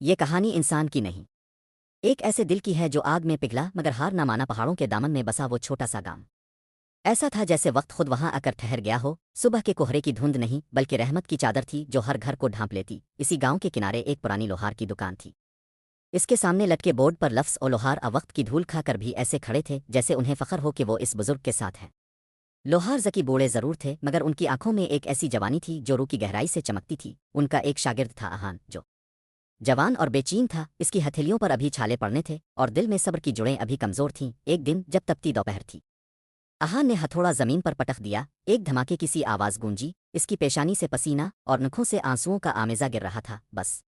یہ کہانی انسان کی نہیں، ایک ایسے دل کی ہے جو آگ میں پگھلا مگر ہار نہ مانا پہاڑوں کے دامن میں بسا وہ چھوٹا سا گام۔ ایسا تھا جیسے وقت خود وہاں آ کر ٹھہر گیا ہو، صبح کے کوہرے کی دھند نہیں بلکہ رحمت کی چادر تھی جو ہر گھر کو ڈھانپ لیتی۔ اسی گاؤں کے کنارے ایک پرانی لوہار کی دکان تھی۔ اس کے سامنے لٹکے بورڈ پر لفظ اور لوہار وقت کی دھول کھا کر بھی ایسے کھڑے تھے جیسے انہیں فخر ہو کہ وہ اس بزرگ کے ساتھ ہے۔ لوہار ذکی بوڑھے ضرور تھے مگر ان کی آنکھوں میں ایک ایسی جوانی تھی جو روح کی گہرائی سے چمکتی تھی۔ ان کا ایک شاگرد تھا احان، جو جوان اور بے چین تھا، اس کی ہتھیلیوں پر ابھی چھالے پڑنے تھے اور دل میں صبر کی جڑیں ابھی کمزور تھیں۔ ایک دن جب تپتی دوپہر تھی، احان نے ہتھوڑا زمین پر پٹخ دیا، ایک دھماکے کی سی آواز گونجی، اس کی پیشانی سے پسینہ اور نکھوں سے آنسوؤں کا آمیزہ گر رہا تھا۔ بس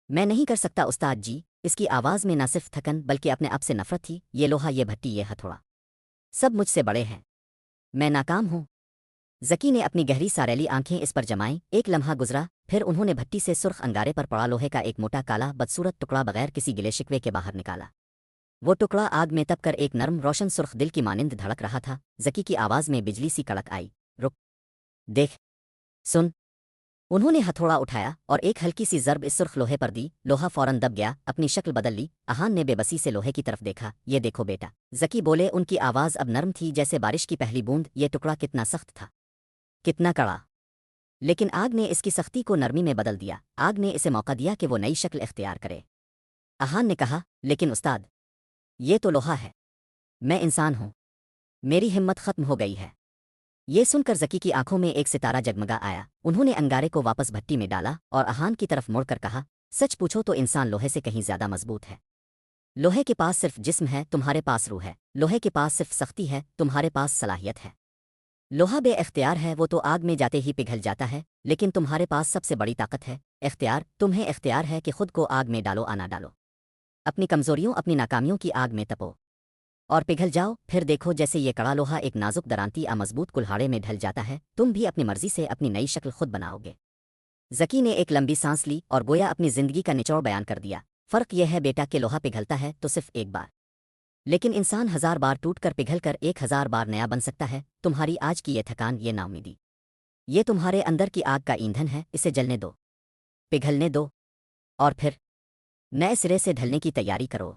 میں نہیں کر سکتا استاد جی، اس کی آواز میں نہ صرف تھکن بلکہ اپنے آپ سے نفرت تھی۔ یہ لوہا، یہ بھٹی، یہ ہتھوڑا، سب مجھ سے بڑے ہیں، میں ناکام ہوں۔ ذکی نے اپنی گہری ساریلی آنکھیں اس پر جمائیں۔ ایک لمحہ گزرا، پھر انہوں نے بھٹی سے سرخ انگارے پر پڑا لوہے کا ایک موٹا کالا بدصورت ٹکڑا بغیر کسی گلے شکوے کے باہر نکالا۔ وہ ٹکڑا آگ میں تپ کر ایک نرم روشن سرخ دل کی مانند دھڑک رہا تھا۔ ذکی کی آواز میں بجلی سی کڑک آئی، رک، دیکھ، سن۔ انہوں نے ہتھوڑا اٹھایا اور ایک ہلکی سی ضرب اس سرخ لوہے پر دی۔ لوہا فوراً دب گیا، اپنی شکل بدل لی۔ احان نے بے بسی سے لوہے کی طرف دیکھا۔ یہ دیکھو بیٹا، ذکی بولے، ان کی آواز اب نرم تھی جیسے بارش کی پہلی بوند۔ یہ ٹکڑا کتنا سخت تھا، کتنا کڑا، لیکن آگ نے اس کی سختی کو نرمی میں بدل دیا۔ آگ نے اسے موقع دیا کہ وہ نئی شکل اختیار کرے۔ احان نے کہا، لیکن استاد، یہ تو لوہا ہے، میں انسان ہوں، میری ہمت ختم ہو گئی ہے۔ یہ سن کر ذکی کی آنکھوں میں ایک ستارہ جگمگا آیا۔ انہوں نے انگارے کو واپس بھٹی میں ڈالا اور احان کی طرف مڑ کر کہا، سچ پوچھو تو انسان لوہے سے کہیں زیادہ مضبوط ہے۔ لوہے کے پاس صرف جسم ہے، تمہارے پاس روح ہے۔ لوہے کے پاس صرف سختی ہے، تمہارے پاس صلاحیت ہے۔ لوہا بے اختیار ہے، وہ تو آگ میں جاتے ہی پگھل جاتا ہے، لیکن تمہارے پاس سب سے بڑی طاقت ہے، اختیار۔ تمہیں اختیار ہے کہ خود کو آگ میں ڈالو آنا ڈالو، اپنی کمزوریوں، اپنی ناکامیوں کی آگ میں تپو اور پگھل جاؤ۔ پھر دیکھو جیسے یہ کڑا لوہا ایک نازک درانتی مضبوط کلہاڑے میں ڈھل جاتا ہے، تم بھی اپنی مرضی سے اپنی نئی شکل خود بناؤ گے۔ ذکی نے ایک لمبی سانس لی اور گویا اپنی زندگی کا نچوڑ بیان کر دیا۔ فرق یہ ہے بیٹا کہ لوہا پگھلتا ہے تو صرف ایک بار، لیکن انسان 1000 بار ٹوٹ کر پگھل کر 1000 بار نیا بن سکتا ہے۔ تمہاری آج کی یہ تھکان، یہ نا امیدی، یہ تمہارے اندر کی آگ کا ایندھن ہے، اسے جلنے دو، پگھلنے دو، اور پھر نئے سرے سے ڈھلنے کی تیاری کرو۔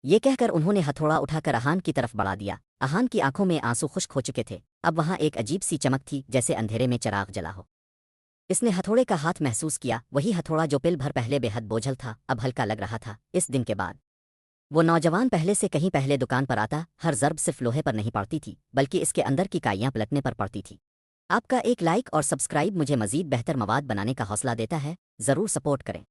یہ کہہ کر انہوں نے ہتھوڑا اٹھا کر احان کی طرف بڑھا دیا۔ احان کی آنکھوں میں آنسو خشک ہو چکے تھے، اب وہاں ایک عجیب سی چمک تھی جیسے اندھیرے میں چراغ جلا ہو۔ اس نے ہتھوڑے کا ہاتھ محسوس کیا، وہی ہتھوڑا جو پل بھر پہلے بے حد بوجھل تھا اب ہلکا لگ رہا تھا۔ اس دن کے بعد وہ نوجوان پہلے سے کہیں پہلے دکان پر آتا، ہر ضرب صرف لوہے پر نہیں پڑتی تھی بلکہ اس کے اندر کی کائیاں پلٹنے پر پڑتی تھی۔ آپ کا ایک لائک اور سبسکرائب مجھے مزید بہتر مواد بنانے کا حوصلہ دیتا ہے، ضرور سپورٹ کریں۔